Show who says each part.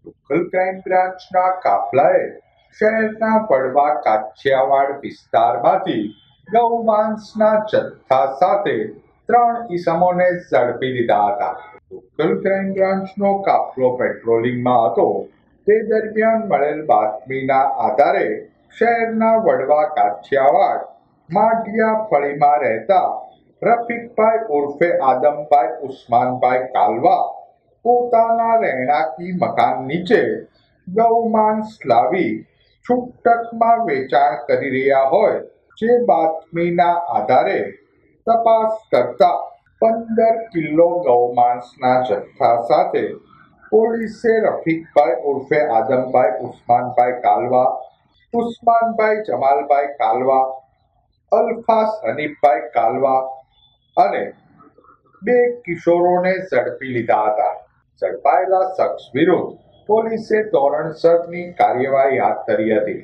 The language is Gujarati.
Speaker 1: લોકલ ક્રાઇમ બ્રાન્ચના કાફલાએ શહેરના વડવા કાછિયાવાડ વિસ્તારમાંથી ગૌમાંસના જથ્થા સાથે 3 ઈસમોને ઝડપી લીધા હતા. લોકલ ક્રાઇમ બ્રાન્ચનો કાફલો પેટ્રોલિંગમાં હતો તે દરમિયાન મળેલ બાતમીના આધારે શહેરના વડવા કાછિયાવાડ માઢિયા ફળીમાં રહેતા રફીકભાઈ ઉર્ફે આદમભાઈ ઉસ્માનભાઈ કાલવા પોતાના રહેણાંકી મકાન નીચે ગૌમાંસ લાવી છૂટકમાં વેચાણ કરી રહ્યા હોય જે બાતમીના આધારે તપાસ કરતા 15 કિલો ગૌમાંસના જથ્થા સાથે પોલીસે રફીકભાઈ ઉર્ફે આદમભાઈ ઉસ્માનભાઈ કાલવા, ઉસ્માનભાઈ જમાલભાઈ કાલવા, અલ્ફાસ હનીફભાઈ કાલવા અને 2 કિશોરોને ઝડપી લીધા હતા. ઝડપાયેલા શખ્સ વિરુદ્ધ પોલીસે ધોરણસરની કાર્યવાહી હાથ ધરી હતી.